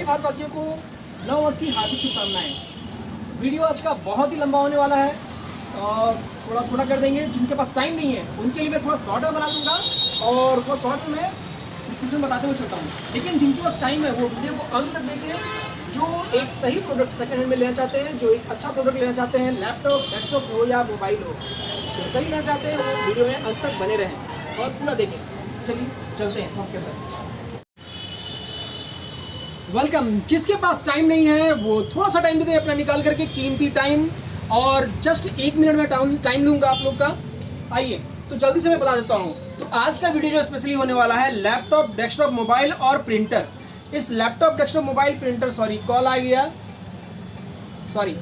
भारतवासियों को नव वर्ष की हार्दिक शुभकामनाएं। वीडियो आज का बहुत ही लंबा होने वाला है, थोड़ा छोटा कर देंगे। जिनके पास टाइम नहीं है उनके लिए मैं थोड़ा शॉर्ट में बना दूंगा और वो शॉर्ट में डिस्क्रिप्शन बताते हुए चलता हूँ। लेकिन जिनके पास टाइम है वो वीडियो को अंत तक देखें। जो एक सही प्रोडक्ट सेकंड हैंड में लेना चाहते हैं, जो एक अच्छा प्रोडक्ट लेना चाहते हैं, लैपटॉप डेस्कटॉप हो या मोबाइल हो, जो सही लेना चाहते हैं वो वीडियो में अंत तक बने रहें और पूरा देखें। चलिए चलते हैं शॉर्ट के अंदर। वेलकम। जिसके पास टाइम नहीं है वो थोड़ा सा टाइम दे अपना निकाल करके, कीमती टाइम, और जस्ट 1 मिनट में टाइम लूँगा आप लोग का। आइए तो जल्दी से मैं बता देता हूँ। तो आज का वीडियो जो स्पेशली होने वाला है लैपटॉप, डेस्कटॉप, मोबाइल और प्रिंटर। इस laptop, desktop, mobile, printer, sorry call आ गया, सॉरी।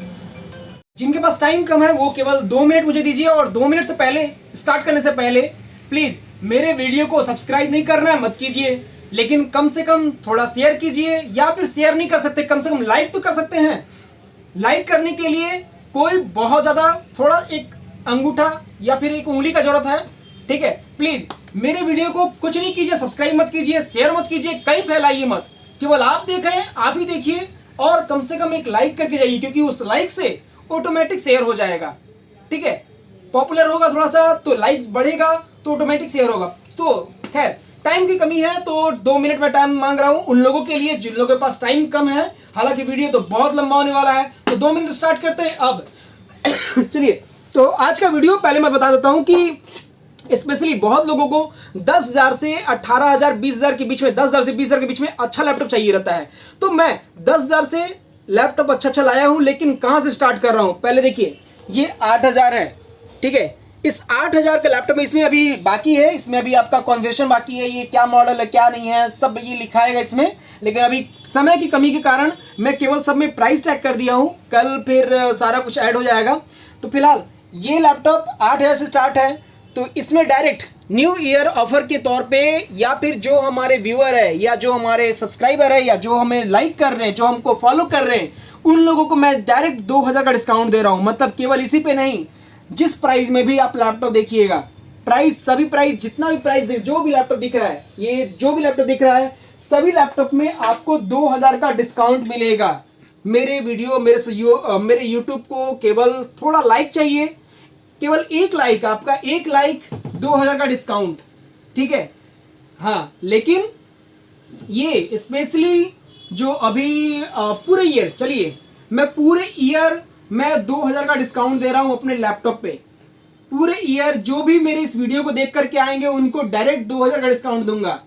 जिनके पास टाइम कम है वो केवल 2 मिनट मुझे दीजिए, और 2 मिनट से पहले, स्टार्ट करने से पहले प्लीज़ मेरे वीडियो को सब्सक्राइब नहीं करना है, मत कीजिए, लेकिन कम से कम थोड़ा शेयर कीजिए, या फिर शेयर नहीं कर सकते कम से कम लाइक तो कर सकते हैं। लाइक करने के लिए कोई बहुत ज़्यादा थोड़ा एक अंगूठा या फिर एक उंगली का जरूरत है, ठीक है। प्लीज़ मेरे वीडियो को कुछ नहीं कीजिए, सब्सक्राइब मत कीजिए, शेयर मत कीजिए, कहीं फैलाइए मत, केवल आप देख रहे हैं आप ही देखिए, और कम से कम एक लाइक करके जाइए, क्योंकि उस लाइक से ऑटोमेटिक शेयर हो जाएगा, ठीक है। पॉपुलर होगा थोड़ा सा तो लाइक्स बढ़ेगा तो ऑटोमेटिक शेयर होगा। तो खैर टाइम की कमी है तो 2 मिनट में टाइम मांग रहा हूं उन लोगों के लिए जिन लोगों के पास टाइम कम है। हालांकि वीडियो तो बहुत लंबा होने वाला है, तो 2 मिनट स्टार्ट करते हैं अब। चलिए, तो आज का वीडियो पहले मैं बता देता हूं कि स्पेशली बहुत लोगों को 10,000 से 18,000, 20,000 के बीच में, 10,000 से 20,000 के बीच में अच्छा लैपटॉप चाहिए रहता है। तो मैं 10,000 से लैपटॉप अच्छा लाया हूं, लेकिन कहां से स्टार्ट कर रहा हूं। पहले देखिए, ये 8,000 है, ठीक है। इस 8,000 के लैपटॉप में इसमें अभी बाकी है, इसमें अभी आपका कॉन्फ़िगरेशन बाकी है, ये क्या मॉडल है क्या नहीं है सब ये लिखाएगा इसमें। लेकिन अभी समय की कमी के कारण मैं केवल सब में प्राइस टैग कर दिया हूँ, कल फिर सारा कुछ ऐड हो जाएगा। तो फिलहाल ये लैपटॉप 8,000 से स्टार्ट है। तो इसमें डायरेक्ट न्यू ईयर ऑफर के तौर पे, या फिर जो हमारे व्यूअर है या जो हमारे सब्सक्राइबर है या जो हमें लाइक कर रहे हैं, जो हमको फॉलो कर रहे हैं, उन लोगों को मैं डायरेक्ट 2,000 का डिस्काउंट दे रहा हूँ। मतलब केवल इसी पे नहीं, जिस प्राइस में भी आप लैपटॉप देखिएगा, प्राइस सभी प्राइस, जितना भी प्राइस जो भी लैपटॉप दिख रहा है, ये जो भी लैपटॉप दिख रहा है, सभी लैपटॉप में आपको 2,000 का डिस्काउंट मिलेगा। मेरे वीडियो, मेरे यूट्यूब को केवल थोड़ा लाइक चाहिए, केवल 1 लाइक, आपका 1 लाइक 2,000 का डिस्काउंट, ठीक है। हाँ, लेकिन ये स्पेशली जो अभी पूरे ईयर, चलिए मैं पूरे ईयर मैं 2,000 का डिस्काउंट दे रहा हूं अपने लैपटॉप पे। पूरे ईयर जो भी मेरे इस वीडियो को देख करके आएंगे उनको डायरेक्ट 2,000 का डिस्काउंट दूंगा।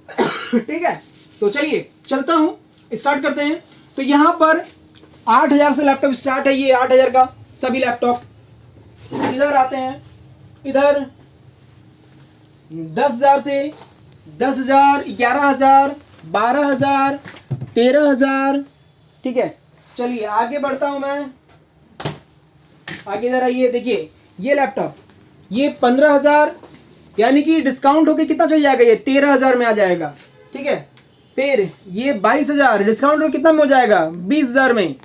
ठीक है, तो चलिए चलता हूं, स्टार्ट करते हैं। तो यहां पर 8,000 से लैपटॉप स्टार्ट है, ये 8,000 का सभी लैपटॉप। इधर आते हैं, इधर 10,000 से 10,000, 11,000, 12,000, 13,000, ठीक है। चलिए आगे बढ़ता हूं मैं, आगे इधर आइए। देखिए ये लैपटॉप, ये 15,000, यानी कि डिस्काउंट होके कितना चल जाएगा, ये 13,000 में आ जाएगा, ठीक है। फिर ये 22,000, डिस्काउंट हो कितना में हो जाएगा, 20,000 में।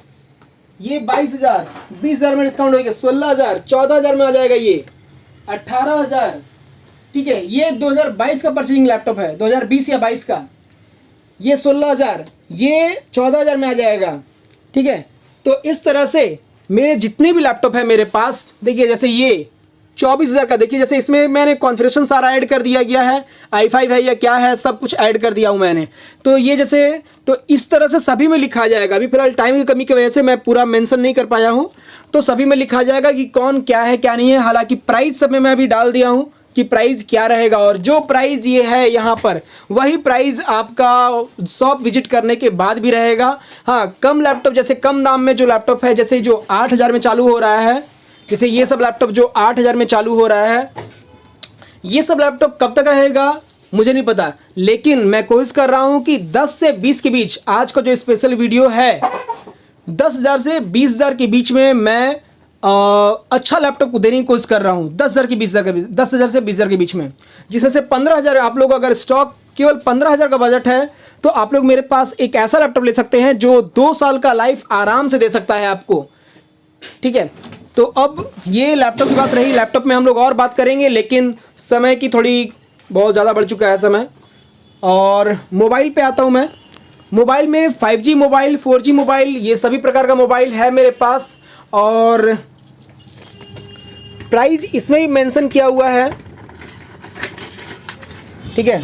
ये 22,000, 20,000 में डिस्काउंट होगा 16,000, 14,000 में आ जाएगा ये 18,000, ठीक है। ये 2022 का परचेजिंग लैपटॉप है, 2020 या 22 का। ये 16,000, ये 14,000 में आ जाएगा, ठीक है। तो इस तरह से मेरे जितने भी लैपटॉप है मेरे पास, देखिए जैसे ये 24,000 का, देखिए जैसे इसमें मैंने कॉन्फ़िगरेशन सारा ऐड कर दिया गया है, i5 है या क्या है, सब कुछ ऐड कर दिया हूँ मैंने। तो ये जैसे, तो इस तरह से सभी में लिखा जाएगा। अभी फिलहाल टाइम की कमी की वजह से मैं पूरा मेंशन नहीं कर पाया हूँ, तो सभी में लिखा जाएगा कि कौन क्या है क्या नहीं है। हालांकि प्राइस सब में मैं अभी डाल दिया हूँ कि प्राइस क्या रहेगा, और जो प्राइस ये है यहाँ पर वही प्राइस आपका शॉप विजिट करने के बाद भी रहेगा। हाँ, कम लैपटॉप, जैसे कम दाम में जो लैपटॉप है, जैसे जो 8,000 में चालू हो रहा है, जैसे ये सब लैपटॉप जो 8,000 में चालू हो रहा है, ये सब लैपटॉप कब तक रहेगा मुझे नहीं पता, लेकिन मैं कोशिश कर रहा हूं कि 10 से 20 के बीच आज का जो स्पेशल वीडियो है 10,000 से 20,000 के बीच में मैं अच्छा लैपटॉप को देने की कोशिश कर रहा हूं। 10,000 के 20,000 के बीच, 10,000 से 20,000 के बीच में, जिसमें से 15,000 आप लोग अगर स्टॉक केवल 15,000 का बजट है तो आप लोग मेरे पास एक ऐसा लैपटॉप ले सकते हैं जो 2 साल का लाइफ आराम से दे सकता है आपको। ठीक है, तो अब ये लैपटॉप की बात रही। लैपटॉप में हम लोग और बात करेंगे, लेकिन समय की थोड़ी बहुत ज़्यादा बढ़ चुका है समय। और मोबाइल पे आता हूँ मैं। मोबाइल में 5G मोबाइल, 4G मोबाइल, ये सभी प्रकार का मोबाइल है मेरे पास। और प्राइस इसमें भी मेंशन किया हुआ है। ठीक है,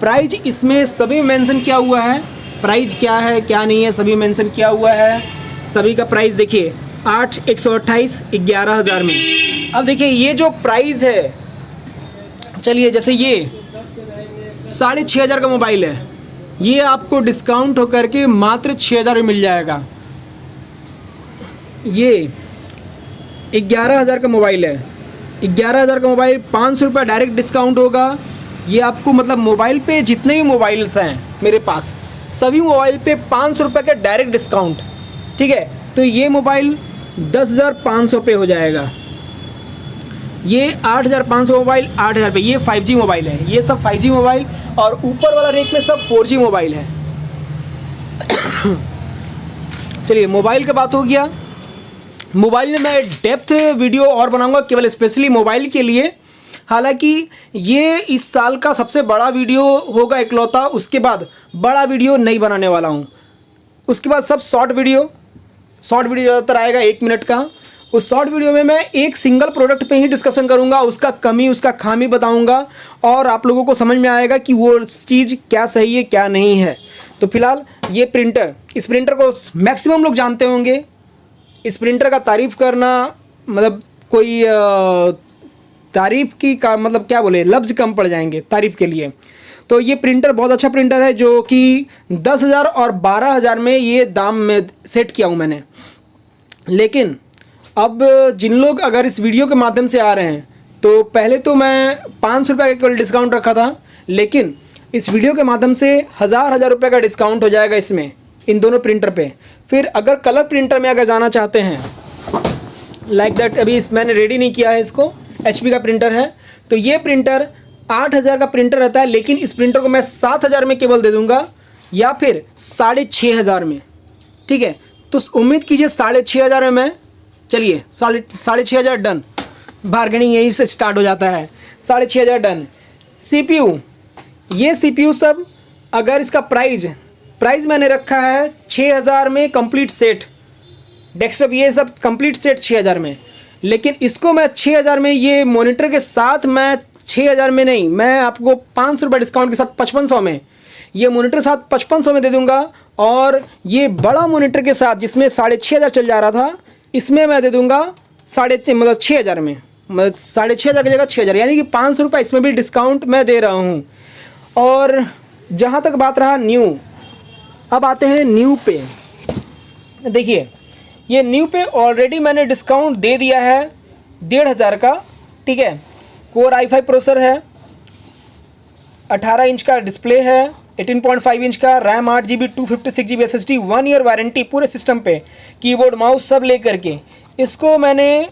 प्राइस इसमें सभी मेंशन किया हुआ है। प्राइस क्या है क्या नहीं है सभी मेंशन किया हुआ है। सभी का प्राइस देखिए 8,128 11,000 में। अब देखिए ये जो प्राइस है, चलिए जैसे ये 6,500 का मोबाइल है, ये आपको डिस्काउंट होकर के मात्र 6,000 में मिल जाएगा। ये 11,000 का मोबाइल है, 11,000 का मोबाइल 500 रुपये डायरेक्ट डिस्काउंट होगा। ये आपको मतलब मोबाइल पे जितने भी मोबाइल्स हैं मेरे पास, सभी मोबाइल पे 500 रुपये का डायरेक्ट डिस्काउंट। ठीक है, तो ये मोबाइल 10,500 पे हो जाएगा। ये 8,500 मोबाइल 8,000 पे। ये 5G मोबाइल है, ये सब 5G मोबाइल। और ऊपर वाला रेक में सब 4G मोबाइल है। चलिए मोबाइल की बात हो गया। मोबाइल में मैं डेप्थ वीडियो और बनाऊंगा केवल स्पेशली मोबाइल के लिए। हालांकि ये इस साल का सबसे बड़ा वीडियो होगा इकलौता, उसके बाद बड़ा वीडियो नहीं बनाने वाला हूँ। उसके बाद सब शॉर्ट वीडियो ज़्यादातर आएगा 1 मिनट का। उस शॉर्ट वीडियो में मैं एक सिंगल प्रोडक्ट पे ही डिस्कशन करूँगा, उसका कमी उसका खामी बताऊँगा और आप लोगों को समझ में आएगा कि वो चीज़ क्या सही है क्या नहीं है। तो फिलहाल ये प्रिंटर, इस प्रिंटर को मैक्सिमम लोग जानते होंगे। इस प्रिंटर का तारीफ़ करना मतलब कोई तारीफ़ की का मतलब क्या बोले, लफ्ज़ कम पड़ जाएंगे तारीफ़ के लिए। तो ये प्रिंटर बहुत अच्छा प्रिंटर है जो कि 10,000 और 12,000 में ये दाम में सेट किया हूँ मैंने। लेकिन अब जिन लोग अगर इस वीडियो के माध्यम से आ रहे हैं, तो पहले तो मैं 500 रुपये का केवल डिस्काउंट रखा था, लेकिन इस वीडियो के माध्यम से 1,000 रुपये का डिस्काउंट हो जाएगा इसमें, इन दोनों प्रिंटर पे। फिर अगर कलर प्रिंटर में अगर जाना चाहते हैं लाइक दैट, अभी मैंने रेडी नहीं किया है इसको, HP का प्रिंटर है, तो ये प्रिंटर 8,000 का प्रिंटर रहता है, लेकिन इस प्रिंटर को मैं 7,000 में केवल दे दूंगा या फिर 6,500 में। ठीक है, तो उम्मीद कीजिए 6,500 में मैं, चलिए 6,500 डन। बार्गेनिंग यहीं से स्टार्ट हो जाता है। 6,500 डन। CPU, ये CPU सब अगर इसका प्राइस मैंने रखा है 6,000 में कंप्लीट सेट। डेस्कटॉप ये सब कंप्लीट सेट 6,000 में, लेकिन इसको मैं 6,000 में, ये मॉनिटर के साथ मैं 6,000 में नहीं, मैं आपको 500 रुपये डिस्काउंट के साथ 5,500 में, ये मॉनिटर साथ 5,500 में दे दूंगा। और ये बड़ा मॉनिटर के साथ जिसमें 6,500 चल जा रहा था, इसमें मैं दे दूंगा 6,500 में, मतलब 6,500 की जगह 6,000, यानी कि 500 रुपये इसमें भी डिस्काउंट मैं दे रहा हूँ। और जहाँ तक बात रहा न्यू, अब आते हैं न्यू पे। देखिए ये न्यू पे ऑलरेडी मैंने डिस्काउंट दे दिया है 1,500 का। ठीक है, कोर i5 प्रोसेसर है, 18 इंच का डिस्प्ले है, 18.5 इंच का, RAM 8GB 256GB SSD, 1 year warranty पूरे सिस्टम पे, कीबोर्ड माउस सब ले करके। इसको मैंने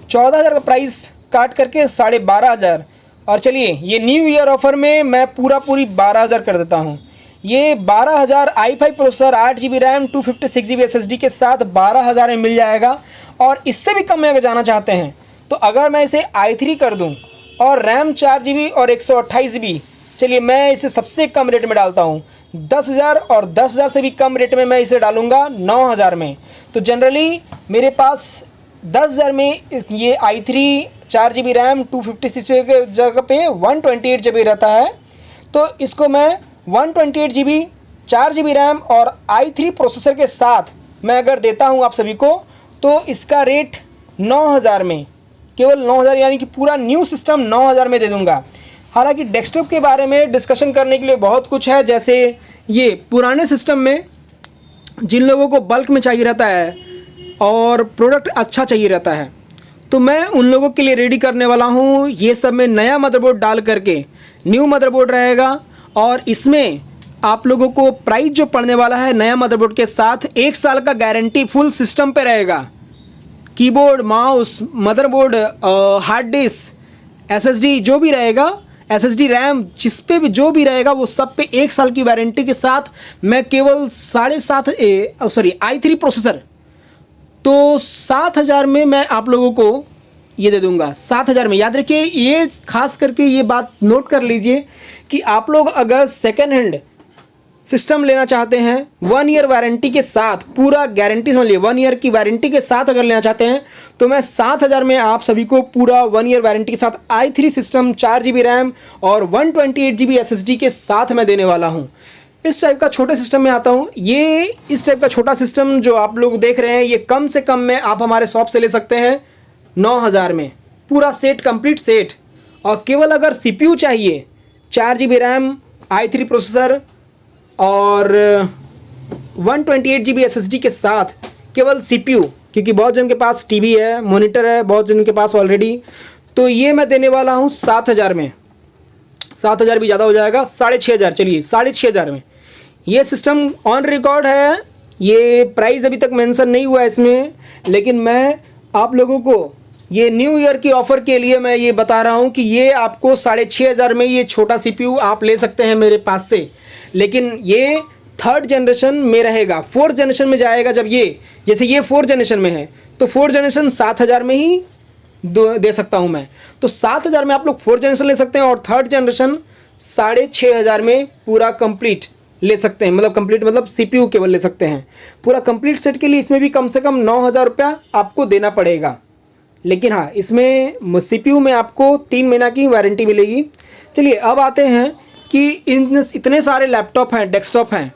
14,000 का प्राइस काट करके 12,500। और चलिए ये न्यू ईयर ऑफर में मैं पूरी 12,000 कर देता हूँ। ये 12,000 i5 processor, 8GB RAM, 256GB SSD के साथ 12,000 में मिल जाएगा। और इससे भी कम में अगर जाना चाहते हैं तो अगर मैं इसे i3 कर दूं और रैम 4GB और 128GB, चलिए मैं इसे सबसे कम रेट में डालता हूं 10,000, और 10,000 से भी कम रेट में मैं इसे डालूंगा 9,000 में। तो जनरली मेरे पास 10,000 में ये i3 4GB रैम 256 के जगह पे 128GB रहता है। तो इसको मैं 128GB 4GB रैम और i3 प्रोसेसर के साथ मैं अगर देता हूं आप सभी को, तो इसका रेट 9,000 में, केवल 9,000, यानी कि पूरा न्यू सिस्टम 9,000 में दे दूंगा। हालांकि डेस्कटॉप के बारे में डिस्कशन करने के लिए बहुत कुछ है, जैसे ये पुराने सिस्टम में जिन लोगों को बल्क में चाहिए रहता है और प्रोडक्ट अच्छा चाहिए रहता है, तो मैं उन लोगों के लिए रेडी करने वाला हूँ। ये सब में नया मदरबोर्ड डाल करके, न्यू मदरबोर्ड रहेगा और इसमें आप लोगों को प्राइस जो पड़ने वाला है नया मदरबोर्ड के साथ 1 साल का गारंटी फुल सिस्टम पे रहेगा। Keyboard, mouse, motherboard, hard disk, SSD जो भी रहेगा, एसएसडी रैम जिस पे भी जो भी रहेगा वो सब पे 1 साल की वारंटी के साथ मैं केवल i3 प्रोसेसर तो 7,000 में मैं आप लोगों को ये दे दूंगा। 7,000 में। याद रखिए, ये खास करके ये बात नोट कर लीजिए कि आप लोग अगर सेकेंड हैंड सिस्टम लेना चाहते हैं 1 ईयर वारंटी के साथ, पूरा गारंटी समझ लिए 1 ईयर की वारंटी के साथ अगर लेना चाहते हैं तो मैं 7,000 में आप सभी को पूरा 1 ईयर वारंटी के साथ i3 सिस्टम 4 GB रैम और 128 GB SSD के साथ मैं देने वाला हूं। इस टाइप का छोटे सिस्टम में आता हूं। ये इस टाइप का छोटा सिस्टम जो आप लोग देख रहे हैं ये कम से कम में आप हमारे शॉप से ले सकते हैं 9,000 में, पूरा सेट, कंप्लीट सेट। और केवल अगर CPU चाहिए 4 GB रैम, i3 प्रोसेसर और 128 GB SSD के साथ केवल CPU, क्योंकि बहुत जन के पास टीवी है, मॉनिटर है, बहुत जन के पास ऑलरेडी, तो ये मैं देने वाला हूँ 7,000 में। 7,000 भी ज़्यादा हो जाएगा, 6,500, चलिए 6,500 में। ये सिस्टम ऑन रिकॉर्ड है, ये प्राइस अभी तक मेंशन नहीं हुआ है इसमें, लेकिन मैं आप लोगों को ये न्यू ईयर की ऑफ़र के लिए मैं ये बता रहा हूँ कि ये आपको 6,500 में ये छोटा CPU आप ले सकते हैं मेरे पास से। लेकिन ये 3rd जनरेशन में रहेगा, 4th जनरेशन में जाएगा जब ये, जैसे ये 4th जनरेशन में है तो 4th जनरेशन 7,000 में ही दे सकता हूँ मैं। तो 7,000 में आप लोग 4th जनरेशन ले सकते हैं और 3rd जनरेशन 6,500 में पूरा कंप्लीट ले सकते हैं। मतलब कंप्लीट मतलब CPU केवल ले सकते हैं। पूरा कंप्लीट सेट के लिए इसमें भी कम से कम 9,000 रुपया आपको देना पड़ेगा। लेकिन हाँ, इसमें CPU में आपको 3 महीना की वारंटी मिलेगी। चलिए अब आते हैं कि इतने सारे लैपटॉप हैं, डेस्कटॉप हैं,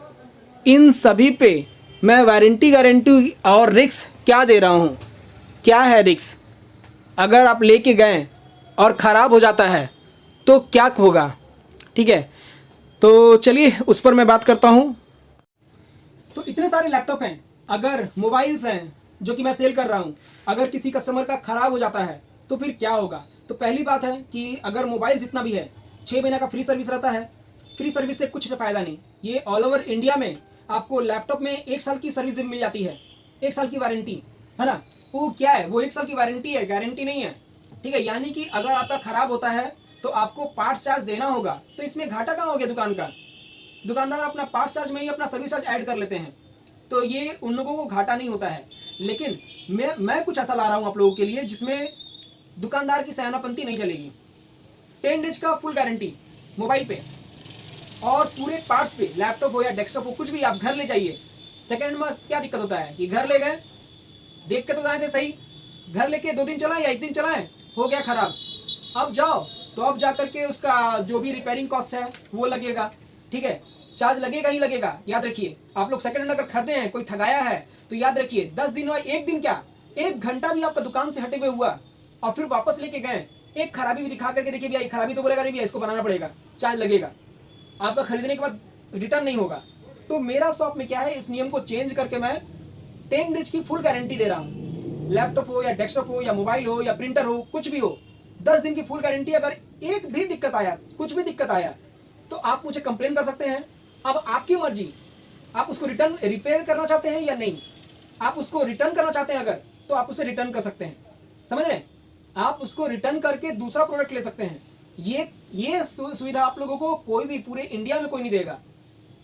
इन सभी पे मैं वारंटी गारंटी और रिस्क क्या दे रहा हूँ। क्या है रिस्क? अगर आप लेके गए और ख़राब हो जाता है तो क्या होगा, ठीक है। तो चलिए उस पर मैं बात करता हूँ। तो इतने सारे लैपटॉप हैं, अगर मोबाइल्स हैं जो कि मैं सेल कर रहा हूँ, अगर किसी कस्टमर का ख़राब हो जाता है तो फिर क्या होगा। तो पहली बात है कि अगर मोबाइल जितना भी है 6 महीने का फ्री सर्विस रहता है। फ्री सर्विस से कुछ फ़ायदा नहीं। ये ऑल ओवर इंडिया में आपको लैपटॉप में 1 साल की सर्विस मिल जाती है, 1 साल की वारंटी, है ना। वो क्या है, वो 1 साल की वारंटी है, गारंटी नहीं है, ठीक है। यानी कि अगर आपका ख़राब होता है तो आपको पार्ट्स चार्ज देना होगा। तो इसमें घाटा कहाँ हो गया दुकान का। दुकानदार अपना पार्ट्स चार्ज में ही अपना सर्विस चार्ज ऐड कर लेते हैं, तो ये उन लोगों को घाटा नहीं होता है। लेकिन मैं कुछ ऐसा ला रहा हूँ आप लोगों के लिए जिसमें दुकानदार की सयानापंती नहीं चलेगी। 10 डेज का फुल गारंटी मोबाइल पे और पूरे पार्ट्स पे, लैपटॉप हो या डेस्कटॉप हो, कुछ भी आप घर ले जाइए। सेकंड में क्या दिक्कत होता है कि घर ले गए, देख के तो जाए थे सही, घर लेके 2 दिन चलाएं या 1 दिन चलाएं, हो गया खराब। अब जाओ तो अब जा करके उसका जो भी रिपेयरिंग कॉस्ट है वो लगेगा, ठीक है, चार्ज लगेगा ही लगेगा। याद रखिए, आप लोग सेकंड हैंड अगर खरीदे हैं, कोई ठगाया है तो याद रखिए 10 दिन और 1 दिन क्या 1 घंटा भी आपका दुकान से हटे हुए हुआ और फिर वापस लेके गए, एक खराबी भी दिखा करके देखिए भैया, खराबी तो बोलेगा नहीं भैया, इसको बनाना पड़ेगा, चार्ज लगेगा, आपका खरीदने के बाद रिटर्न नहीं होगा। तो मेरा शॉप में क्या है, इस नियम को चेंज करके मैं 10 डेज की फुल गारंटी दे रहा हूँ। लैपटॉप हो या डेस्कटॉप हो या मोबाइल हो या प्रिंटर हो, कुछ भी हो, 10 दिन की फुल गारंटी। अगर एक भी दिक्कत आया, कुछ भी दिक्कत आया तो आप मुझे कंप्लेन कर सकते हैं। अब आपकी मर्जी, आप उसको रिटर्न रिपेयर करना चाहते हैं या नहीं। आप उसको रिटर्न करना चाहते हैं अगर, तो आप उसे रिटर्न कर सकते हैं, समझ रहे हैं। आप उसको रिटर्न करके दूसरा प्रोडक्ट ले सकते हैं। ये सुविधा आप लोगों को कोई भी पूरे इंडिया में कोई नहीं देगा।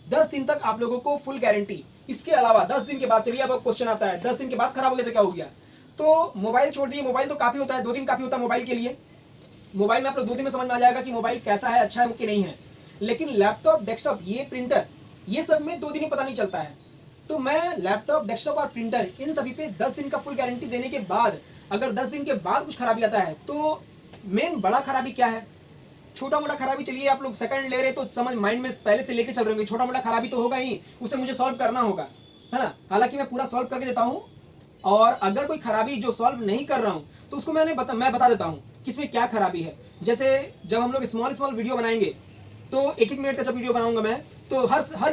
10 दिन तक आप लोगों को फुल गारंटी। इसके अलावा 10 दिन के बाद, चलिए अब क्वेश्चन आता है 10 दिन के बाद खराब हो गया तो क्या हो गया। तो मोबाइल छोड़ दिए, मोबाइल तो काफ़ी होता है, 2 दिन काफ़ी होता है मोबाइल के लिए। मोबाइल में आप लोग 2 दिन में समझ में आ जाएगा कि मोबाइल कैसा है, अच्छा है कि नहीं है। लेकिन लैपटॉप, डेस्कटॉप, ये प्रिंटर, ये सब में 2 दिन में पता नहीं चलता है। तो मैं लैपटॉप, डेस्कटॉप और प्रिंटर, इन सभी पे 10 दिन का फुल गारंटी देने के बाद अगर 10 दिन के बाद कुछ खराबी आता है तो मेन बड़ा खराबी क्या है, छोटा मोटा खराबी चलिए आप लोग सेकंड ले रहे तो समझ माइंड में पहले से लेके चल रहे होंगे, छोटा मोटा खराबी तो होगा ही, उसे मुझे सॉल्व करना होगा, है ना। हालांकि मैं पूरा सॉल्व करके देता हूँ, और अगर कोई खराबी जो सॉल्व नहीं कर रहा हूँ तो उसको मैं बता देता हूँ कि इसमें क्या खराबी है। जैसे जब हम लोग स्मॉल वीडियो बनाएंगे तो 1-1 मिनट का जब वीडियो बनाऊंगा मैं, तो हर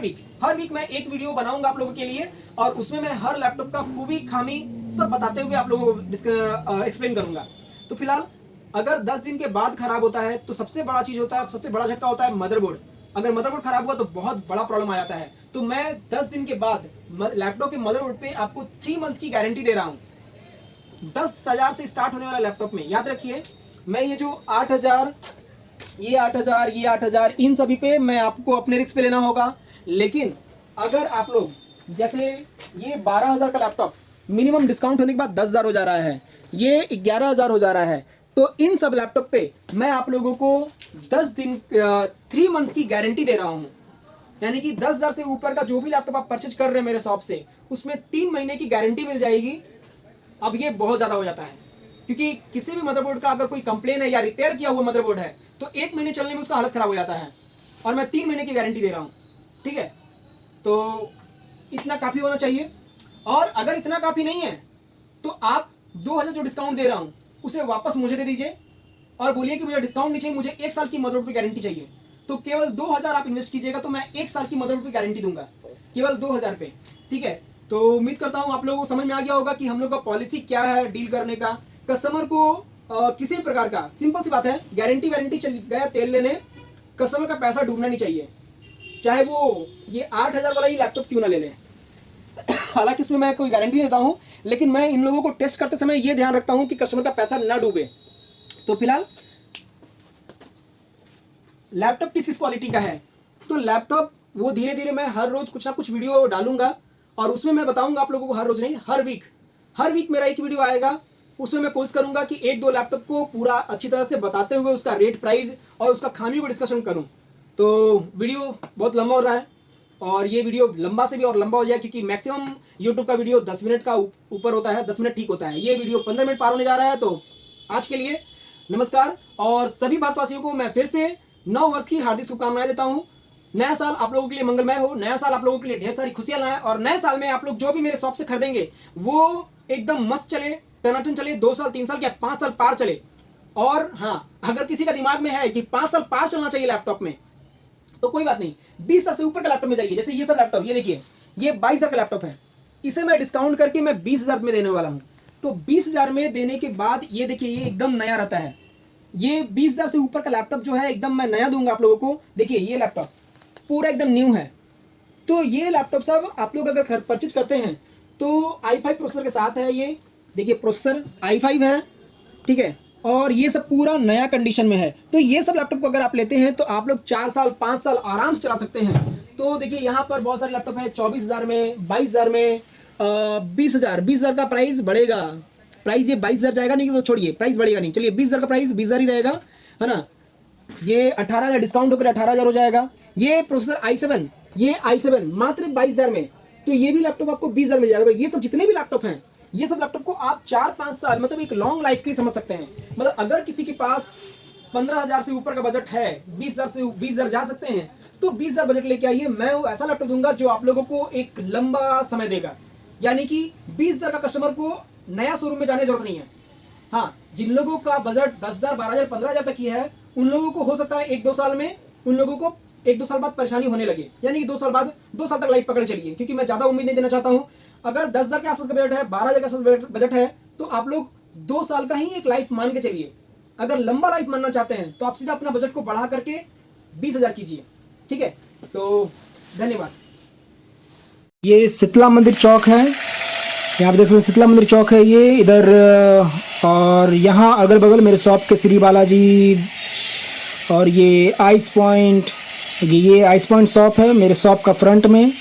वीक मैं एक वीडियो बनाऊंगा आप लोगों के लिए, और उसमें मैं हर लैपटॉप का खूबी खामी सब बताते हुए आप लोगों को एक्सप्लेन करूंगा। तो फिलहाल अगर 10 दिन के बाद खराब होता है तो सबसे बड़ा चीज होता है, सबसे बड़ा झटका होता है मदरबोर्ड। अगर मदरबोर्ड खराब हुआ तो बहुत बड़ा प्रॉब्लम आ जाता है। तो मैं 10 दिन के बाद लैपटॉप के मदरबोर्ड पे आपको 3 मंथ की गारंटी दे रहा हूं। 10,000 से स्टार्ट होने वाला लैपटॉप में याद रखिए, मैं ये जो 8,000 ये 8,000 ये 8,000 इन सभी पे मैं आपको अपने रिस्क पे लेना होगा। लेकिन अगर आप लोग जैसे ये 12,000 का लैपटॉप मिनिमम डिस्काउंट होने के बाद 10,000 हो जा रहा है, ये 11,000 हो जा रहा है, तो इन सब लैपटॉप पे मैं आप लोगों को 10 दिन 3 मंथ की गारंटी दे रहा हूं। यानी कि 10,000 से ऊपर का जो भी लैपटॉप आप परचेज कर रहे हैं मेरे शॉप से, उसमें 3 महीने की गारंटी मिल जाएगी। अब ये बहुत ज़्यादा हो जाता है, क्योंकि किसी भी मदरबोर्ड का अगर कोई कंप्लेन है या रिपेयर किया हुआ मदरबोर्ड है तो 1 महीने चलने में उसका हालत खराब हो जाता है, और मैं 3 महीने की गारंटी दे रहा हूँ। ठीक है, तो इतना काफ़ी होना चाहिए। और अगर इतना काफ़ी नहीं है तो आप 2,000 जो डिस्काउंट दे रहा हूँ उसे वापस मुझे दे दीजिए और बोलिए कि मुझे डिस्काउंट नहीं चाहिए, मुझे 1 साल की मदरबोर्ड की गारंटी चाहिए। तो केवल 2,000 आप इन्वेस्ट कीजिएगा तो मैं 1 साल की मदरबोर्ड की गारंटी दूंगा, केवल 2,000 पे। ठीक है, तो उम्मीद करता हूँ आप लोगों को समझ में आ गया होगा कि हम लोग का पॉलिसी क्या है डील करने का। कस्टमर को किसी भी प्रकार का, सिंपल सी बात है, गारंटी चल गया तेल लेने, कस्टमर का पैसा डूबना नहीं चाहिए, चाहे वो ये 8,000 वाला ही लैपटॉप क्यों ना ले लें। हालांकि इसमें मैं कोई गारंटी नहीं देता हूं, लेकिन मैं इन लोगों को टेस्ट करते समय ये ध्यान रखता हूं कि कस्टमर का पैसा ना डूबे। तो फिलहाल लैपटॉप किस क्वालिटी का है, तो लैपटॉप वो धीरे धीरे मैं हर रोज कुछ ना कुछ वीडियो डालूंगा, और उसमें मैं बताऊंगा आप लोगों को, हर रोज नहीं, हर वीक मेरा एक वीडियो आएगा। उसमें मैं कोशिश करूंगा कि 1-2 लैपटॉप को पूरा अच्छी तरह से बताते हुए उसका रेट, प्राइस और उसका खामी को डिस्कशन करूं। तो वीडियो बहुत लंबा हो रहा है, और ये वीडियो लंबा से भी और लंबा हो जाए, क्योंकि मैक्सिमम यूट्यूब का वीडियो 10 मिनट का ऊपर होता है, 10 मिनट ठीक होता है। ये वीडियो 15 मिनट पार होने जा रहा है। तो आज के लिए नमस्कार, और सभी भारतवासियों को मैं फिर से 9 वर्ष की हार्दिक शुभकामनाएं देता हूँ। नया साल आप लोगों के लिए मंगलमय हो, नया साल आप लोगों के लिए ढेर सारी खुशियां लाए, और नए साल में आप लोग जो भी मेरे शॉप से खरीदेंगे वो एकदम मस्त चले, टनाटन चले, 2 साल 3 साल या 5 साल पार चले। और हाँ, अगर किसी का दिमाग में है कि 5 साल पार चलना चाहिए लैपटॉप में, तो कोई बात नहीं, 20,000 से ऊपर का लैपटॉप में जाइए। जैसे ये सब लैपटॉप, ये देखिए, ये 22,000 का लैपटॉप है, इसे मैं डिस्काउंट करके मैं 20,000 में देने वाला हूँ। तो 20,000 में देने के बाद ये देखिए, ये एकदम नया रहता है। ये 20,000 से ऊपर का लैपटॉप जो है एकदम मैं नया दूंगा आप लोगों को। देखिए ये लैपटॉप पूरा एकदम न्यू है। तो ये लैपटॉप सब आप लोग अगर परचेज करते हैं तो i5 प्रोसेसर के साथ है। ये देखिए प्रोसेसर i5 है, ठीक है, और ये सब पूरा नया कंडीशन में है। तो ये सब लैपटॉप को अगर आप लेते हैं तो आप लोग 4 साल 5 साल आराम से चला सकते हैं। तो देखिए यहाँ पर बहुत सारे लैपटॉप है 24,000 में, 22,000 में, 20,000 का प्राइस बढ़ेगा। प्राइस ये 22,000 जाएगा नहीं तो छोड़िए, प्राइस बढ़ेगा नहीं, चलिए 20,000 का प्राइस 20,000 ही रहेगा, है ना। ये 18,000 डिस्काउंट होकर 18,000 हो जाएगा। ये प्रोसेसर i7, ये i7 मात्र 22,000 में, तो ये भी लैपटॉप आपको 20,000 मिल जाएगा। तो ये सब जितने भी लैपटॉप हैं, ये सब लैपटॉप को आप 4-5 साल मतलब एक लॉन्ग लाइफ के लिए समझ सकते हैं। मतलब अगर किसी के पास 15,000 से ऊपर का बजट है, 20,000 से 20,000 जा सकते हैं, तो 20,000 बजट लेके आइए। मैं वो ऐसा लैपटॉप दूंगा जो आप लोगों को एक लंबा समय देगा। यानी कि 20,000 का कस्टमर को नया शोरूम में जाने की जरूरत नहीं है। हाँ, जिन लोगों का बजट 10,000, 12,000, 15,000 तक ही है, उन लोगों को हो सकता है 1-2 साल में, उन लोगों को 1-2 साल बाद परेशानी होने लगे। यानी कि 2 साल बाद, 2 साल तक लाइफ पकड़ चलिए, क्योंकि मैं ज्यादा उम्मीद नहीं देना चाहता हूँ। अगर 10,000 के आसपास का बजट है, 12,000 के आसपास बजट है, तो आप लोग 2 साल का ही एक लाइफ मान के चलिए। अगर लंबा लाइफ मानना चाहते हैं तो आप सीधा अपना बजट को बढ़ा करके 20,000 कीजिए, ठीक है। तो धन्यवाद। ये शीतला मंदिर चौक है, यहाँ पे देख सकते हैं शीतला मंदिर चौक है ये इधर। और यहाँ अगल बगल मेरे शॉप के श्री बालाजी, और ये आइस पॉइंट, ये आइस पॉइंट शॉप है मेरे शॉप का फ्रंट में,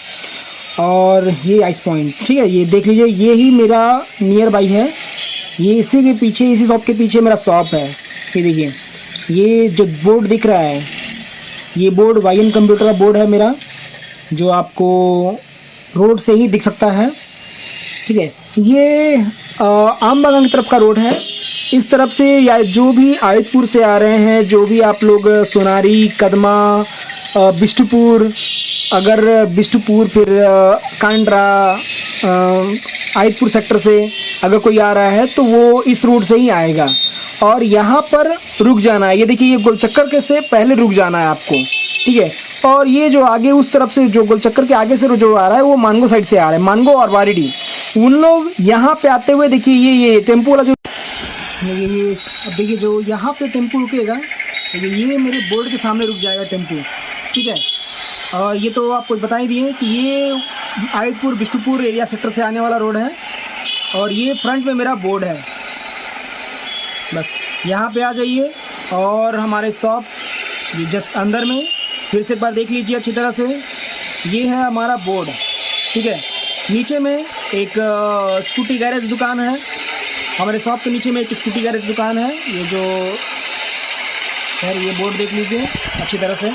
और ये आइस पॉइंट, ठीक है। ये देख लीजिए, ये ही मेरा नियर बाई है, ये इसी के पीछे, इसी शॉप के पीछे मेरा शॉप है। ये देखिए, ये जो बोर्ड दिख रहा है, ये बोर्ड YN कंप्यूटर का बोर्ड है मेरा, जो आपको रोड से ही दिख सकता है, ठीक है। ये आम बागान की तरफ का रोड है। इस तरफ से या जो भी आयतपुर से आ रहे हैं, जो भी आप लोग सोनारी, कदमा, बिष्टुपुर, अगर बिष्टुपुर फिर कांड्रा, आयतपुर सेक्टर से अगर कोई आ रहा है तो वो इस रूट से ही आएगा, और यहाँ पर रुक जाना है। ये देखिए, ये गोल चक्कर के से पहले रुक जाना है आपको, ठीक है। और ये जो आगे उस तरफ से जो गोल चक्कर के आगे से जो आ रहा है वो मानगो साइड से आ रहा है, मानगो और वारीडी। उन लोग यहाँ पे आते हुए देखिए ये टेम्पो वाला जो ये अब देखिए जो यहाँ पे टेम्पो रुकेगा, ये मेरे बोर्ड के सामने रुक जाएगा टेम्पो, ठीक है। और ये तो आपको बता ही दिए कि ये आयतपुर बिष्टुपुर एरिया सेक्टर से आने वाला रोड है, और ये फ्रंट में मेरा बोर्ड है। बस यहाँ पे आ जाइए और हमारे शॉप ये जस्ट अंदर में फिर से एक बार देख लीजिए अच्छी तरह से। ये है हमारा बोर्ड, ठीक है। नीचे में एक स्कूटी गैरेज दुकान है, हमारे शॉप के नीचे में एक स्कूटी गैरेज दुकान है। ये जो खैर ये बोर्ड देख लीजिए अच्छी तरह से।